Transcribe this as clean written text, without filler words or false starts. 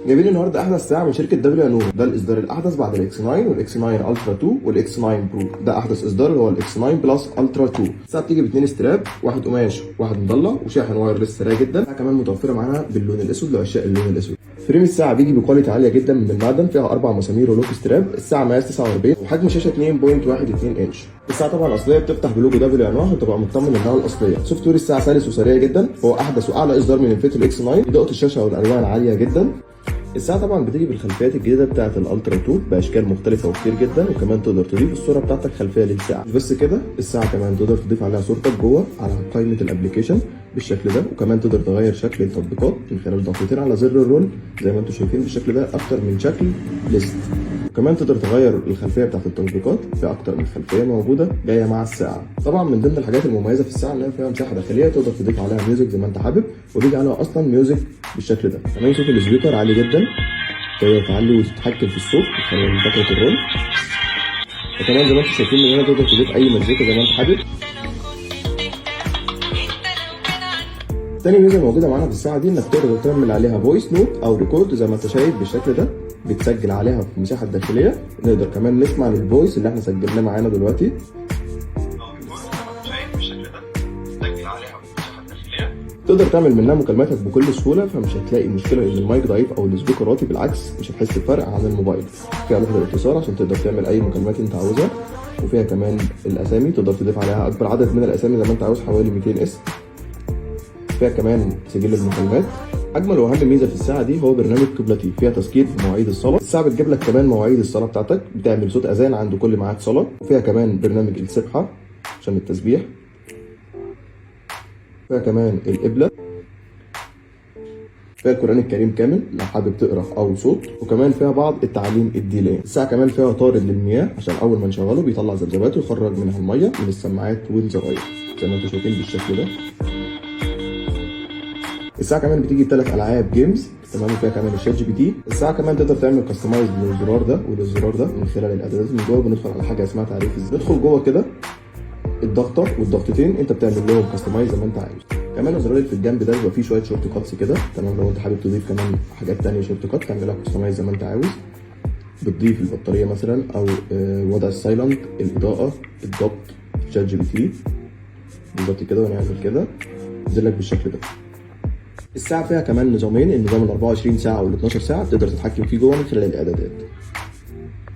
جايبين النهارده احدث ساعه من شركه دبليو انوفو، ده الاصدار الاحدث بعد الاكس 9 والاكس 9 الترا 2 والاكس 9 برو. ده احدث اصدار اللي هو الاكس 9 بلس الترا 2. الساعه بتيجي باثنين ستراب، واحد قماش وواحد مضلع، وشاحن وايرلس سريع جدا. الساعه كمان متوفره معاها باللون الاسود لعشاق اللون الاسود. فريم الساعه بيجي بكواليتي عاليه جدا من المعدن، فيها 4 مسامير ولوك ستراب. الساعه مقاس 49 وحجم شاشه 2.12 انش. الساعه طبعا الاصليه بتفتح بلوجو دبليو انوفو وتبقى مطمن انها الاصليه. سوفت وير الساعه سلس وسريع جدا، هو احدث واعلى اصدار من انفيتو الاكس 9. اضاءه الشاشه والالوان عاليه جدا. الساعة طبعا بتيجي بالخلفيات الجديدة بتاعة الالترا 2 باشكال مختلفة وكتير جدا، وكمان تقدر تضيف الصورة بتاعتك خلفية للساعة. مش بس كده، الساعة كمان تقدر تضيف عليها صورتك جوه على قائمة الابلكيشن بالشكل ده، وكمان تقدر تغير شكل التطبيقات من خلال ضغطتين على زر الرول زي ما انتم شايفين بالشكل ده، اكتر من شكل ليست. وكمان تقدر تغير الخلفيه بتاعت التطبيقات، في اكتر من خلفيه موجوده جايه مع الساعه. طبعا من ضمن الحاجات المميزه في الساعه ان هي فيها مساحه داخليه تقدر تضيف عليها ميوزك زي ما انت حابب، وبيجي عليها اصلا ميوزك بالشكل ده. كمان صوت السبيكر عالي جدا، تقدر تعلي وتتحكم في الصوت من خلال فقره الرول. وكمان زي ما انتم شايفين من هنا تقدر تضيف اي مزيكا زي ما انت حابب. تاني ميزه موجوده معانا في الساعه دي انك تقدر تعمل عليها فويس نوت او ريكورد زي ما انت شايف بالشكل ده، بتسجل عليها في المساحه الداخليه. نقدر كمان نسمع للفويس اللي احنا سجلناه معانا دلوقتي. تقدر تعمل منها مكالماتك بكل سهوله، فمش هتلاقي مشكله ان المايك ضعيف او السبيكر واطي، بالعكس مش هتحس بفرق عن الموبايل. فيها لوحه الاتصال عشان تقدر تعمل اي مكالمات انت عاوزها، وفيها كمان الاسامي تقدر تضيف عليها اكبر عدد من الاسامي زي ما انت عاوز، حوالي 200 اسم. فيها كمان سجل المكالمات. اجمل واهم ميزه في الساعه دي هو برنامج قبلتي، فيها تذكير بمواعيد الصلاه. الساعه بتجيب لك كمان مواعيد الصلاه بتاعتك، بتعمل صوت اذان عند كل ميعاد صلاه. وفيها كمان برنامج السبحه عشان التسبيح. فيها كمان القبله. فيها القران الكريم كامل لو حابب تقرا او صوت، وكمان فيها بعض التعاليم الدينيه. الساعه كمان فيها طارد للمياه عشان اول ما نشغله بيطلع ذبذبات ويخرج منها الميه من السماعات والزراير زي ما انتم شايفين بالشكل ده. الساعه كمان بتيجي ب3 العاب جيمز، تمام، وفيها كمان الشات جي بي تي. الساعه كمان تقدر تعمل كاستمايز للزرار ده وللزرار ده من خلال الاعدادات من جوه. بندخل على حاجه اسمها تعريف الزر، ندخل جوه كده الضغطه والضغطتين انت بتعمل لهم كاستمايز زي ما انت عاوز. كمان الزرار اللي في الجنب ده بيبقى فيه شويه شورت كاتس كده، تمام، لو انت حابب تضيف كمان حاجات ثانيه شورت كات تعملها كاستمايز زي ما انت عاوز. بتضيف البطاريه مثلا، او وضع السايلنت، الاضاءه، الضبط، شات جي بي تي بالظبط كده، ونعمل كده ينزل لك بالشكل ده. الساعة فيها كمان نظامين، النظام ال 24 ساعة وال 12 ساعة تقدر تتحكم فيه جوه من خلال الإعدادات.